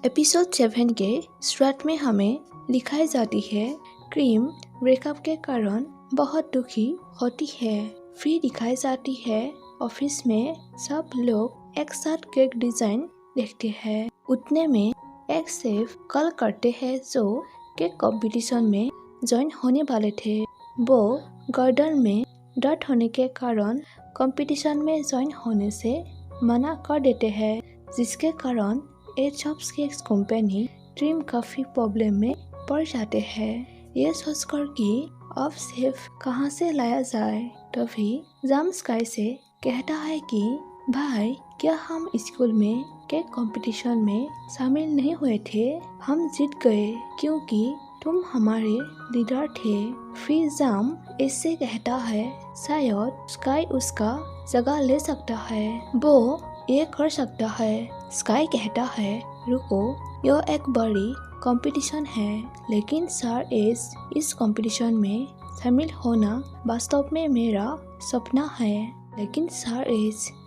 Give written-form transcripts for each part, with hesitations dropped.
Episode 7 के start में हमें दिखाई जाती है क्रीम ब्रेकअप के कारण बहुत दुखी होती है। फिर दिखाई जाती है ऑफिस में सब लोग एक साथ केक डिजाइन देखते हैं। उतने में एक शेफ कॉल करते हैं जो केक कंपटीशन में ज्वाइन होने वाले थे। वो गार्डन में डर्ट होने के कारण कंपटीशन में ज्वाइन होने से मना कर देते हैं, जिसके कारण एचॉप्स केक कंपनी ड्रीम काफी प्रॉब्लम में पड़ जाते हैं। ये सोचकर कि अब शेफ कहाँ से लाया जाए, तभी जाम स्काई से कहता है कि भाई, क्या हम स्कूल में केक कंपटीशन में शामिल नहीं हुए थे? हम जीत गए क्योंकि तुम हमारे लीडर थे। फिर जाम इससे कहता है शायद स्काई उसका जगह ले सकता है, वो ये कर सकता है। स्काई कहता है रुको, यह एक बड़ी कंपटीशन है, लेकिन सर इस कंपटीशन में शामिल होना वास्तव में मेरा सपना है, लेकिन सर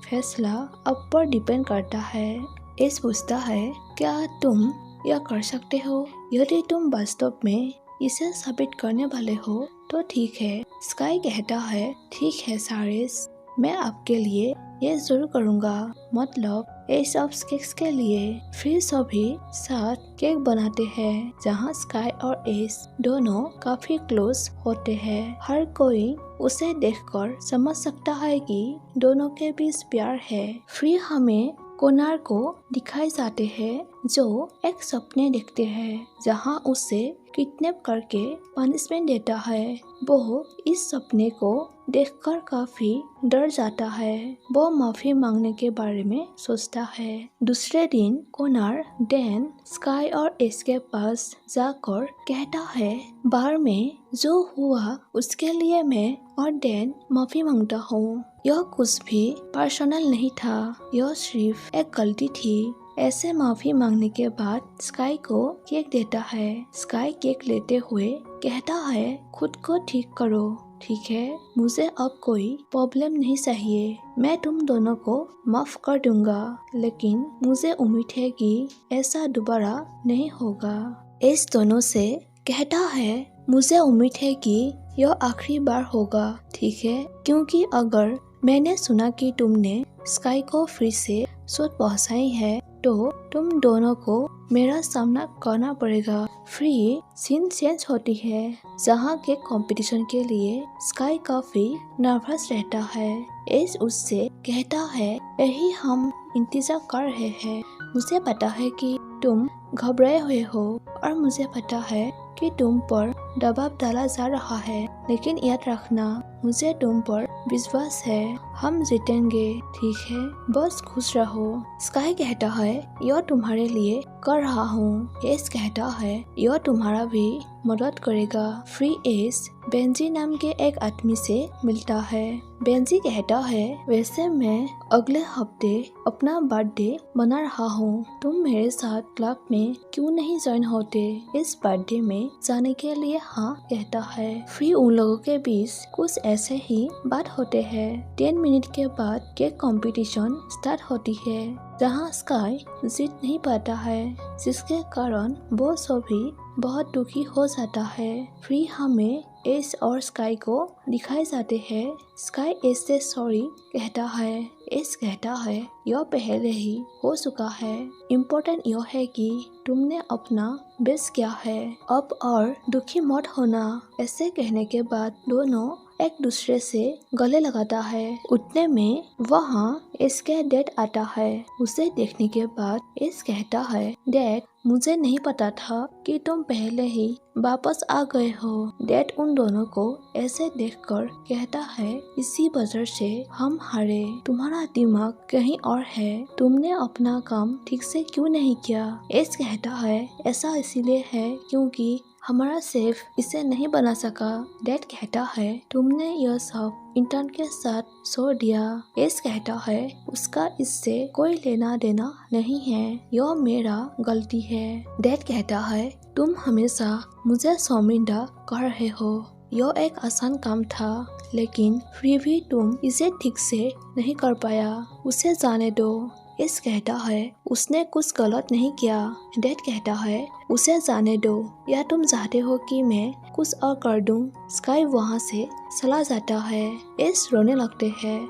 फैसला अब पर डिपेंड करता है। एस पूछता है क्या तुम यह कर सकते हो? यदि तुम वास्तव में इसे साबित करने वाले हो तो ठीक है। स्काई कहता है ठीक है सारिस, मैं आपके लिए ये जरूर करूँगा, मतलब एस ऑफ केक्स के लिए। फिर सभी साथ केक बनाते हैं जहाँ स्काई और एस दोनों काफी क्लोज होते हैं। हर कोई उसे देखकर समझ सकता है कि दोनों के बीच प्यार है। फिर हमें कोनार को दिखाए जाते हैं जो एक सपने देखते हैं जहां उसे किडनैप करके पनिशमेंट देता है। वो इस सपने को देखकर काफी डर जाता है। वो माफी मांगने के बारे में सोचता है। दूसरे दिन कोनार डैन, स्काई और एस के पास जाकर कहता है बार में जो हुआ उसके लिए मैं और डैन माफी मांगता हूँ। यह कुछ भी पर्सनल नहीं था, यह सिर्फ एक गलती थी। ऐसे माफी मांगने के बाद स्काई को केक देता है। स्काई केक लेते हुए कहता है खुद को ठीक करो, ठीक है? मुझे अब कोई प्रॉब्लम नहीं चाहिए, मैं तुम दोनों को माफ कर दूंगा, लेकिन मुझे उम्मीद है कि ऐसा दोबारा नहीं होगा। इस दोनों से कहता है मुझे उम्मीद है कि यह आखिरी बार होगा, ठीक है? क्योंकि अगर मैंने सुना कि तुमने स्काई को फिर से चोट पहुंचाई है तो तुम दोनों को मेरा सामना करना पड़ेगा। फिर सीन चेंज होती है जहाँ के कंपटीशन के लिए स्काई काफी नर्वस रहता है। एस उससे कहता है यही हम इंतजार कर रहे हैं। मुझे पता है कि तुम घबराए हुए हो और मुझे पता है कि तुम पर दबाव डाला जा रहा है, लेकिन याद रखना मुझे तुम पर विश्वास है, हम जीतेंगे, ठीक है? बस खुश रहो। स्काई कहता है यह तुम्हारे लिए कर रहा हूँ। एस कहता है यह तुम्हारा भी मदद करेगा। फिर एस बेंजी नाम के एक आदमी से मिलता है। बेंजी कहता है वैसे मैं अगले हफ्ते अपना बर्थडे मना रहा हूँ, तुम मेरे साथ क्लब में क्यों नहीं ज्वाइन होते? इस बर्थडे में जाने के लिए हाँ कहता है। फिर उन लोगों के बीच कुछ ऐसे ही बात होते हैं। 10 मिनट के बाद केक कंपटीशन स्टार्ट होती है जहाँ स्काई जीत नहीं पाता है, जिसके कारण वो सभी बहुत दुखी हो जाता है। फिर हमें एस और स्काई को दिखाए जाते हैं। स्काई एस से सॉरी कहता है। एस कहता है यह पहले ही हो चुका है, इम्पोर्टेंट यह है कि तुमने अपना बेस्ट किया है, अब और दुखी मत होना। ऐसे कहने के बाद दोनों एक दूसरे से गले लगाता है। उतने में वहाँ इसके डैड आता है। उसे देखने के बाद एस कहता है डैड, मुझे नहीं पता था कि तुम पहले ही वापस आ गए हो। डैड उन दोनों को ऐसे देखकर कहता है इसी वजह से हम हारे, तुम्हारा दिमाग कहीं और है, तुमने अपना काम ठीक से क्यों नहीं किया? एस कहता है ऐसा इसीलिए है क्योंकि हमारा शेफ इसे नहीं बना सका। डैड कहता है तुमने यह सब इंटर्न के साथ छोड़ दिया। एस कहता है उसका इससे कोई लेना देना नहीं है, यह मेरा गलती है। डैड कहता है तुम हमेशा मुझे शर्मिंदा कर रहे हो, यह एक आसान काम था, लेकिन फिर भी तुम इसे ठीक से नहीं कर पाया, उसे जाने दो। एस कहता है उसने कुछ गलत नहीं किया। डैड कहता है उसे जाने दो, या तुम चाहते हो कि मैं कुछ और कर दूं। स्काई वहाँ से चला जाता है। एस रोने लगते हैं।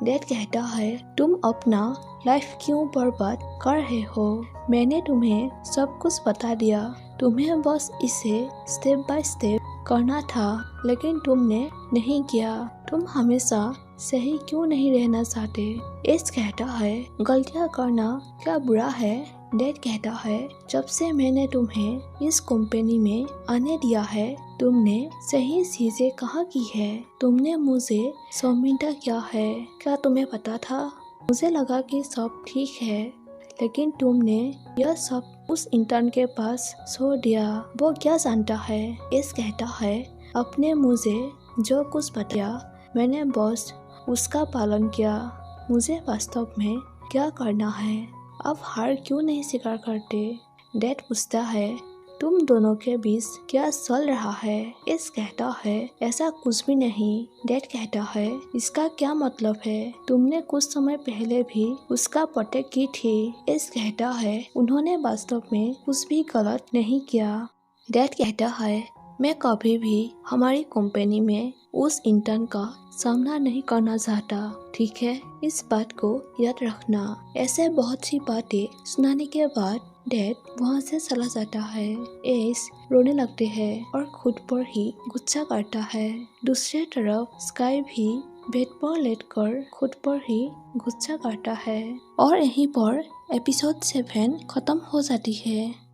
डैड कहता है तुम अपना लाइफ क्यों बर्बाद कर रहे हो? मैंने तुम्हें सब कुछ बता दिया, तुम्हें बस इसे स्टेप बाय स्टेप करना था, लेकिन तुमने नहीं किया। तुम हमेशा सही क्यों नहीं रहना चाहते? एस कहता है गलतियाँ करना क्या बुरा है? डैड कहता है जब से मैंने तुम्हें इस कंपनी में आने दिया है, तुमने सही चीजें कहाँ की है? तुमने मुझे शर्मिंदा किया है। क्या तुम्हें पता था? मुझे लगा कि सब ठीक है, लेकिन तुमने यह सब उस इंटर्न के पास छोड़ दिया। वो क्या जानता है? एस कहता है आपने मुझे जो कुछ बताया मैंने बस उसका पालन किया। मुझे वास्तव में क्या करना है? आप हार क्यों नहीं स्वीकार करते? डैड पूछता है तुम दोनों के बीच क्या चल रहा है? एस कहता है ऐसा कुछ भी नहीं। डैड कहता है इसका क्या मतलब है? तुमने कुछ समय पहले भी उसका प्रोटेक्ट की थी। एस कहता है उन्होंने वास्तव में कुछ भी गलत नहीं किया। डैड कहता है मैं कभी भी हमारी कंपनी में उस इंटर्न का सामना नहीं करना चाहता, ठीक है? इस बात को याद रखना। ऐसे बहुत सी बातें सुनाने के बाद डैड वहाँ से चला जाता है। एस रोने लगते हैं और खुद पर ही गुस्सा करता है। दूसरी तरफ स्काई भी बेड पर लेटकर खुद पर ही गुस्सा करता है। और यहीं पर एपिसोड 7 खत्म हो जाती है।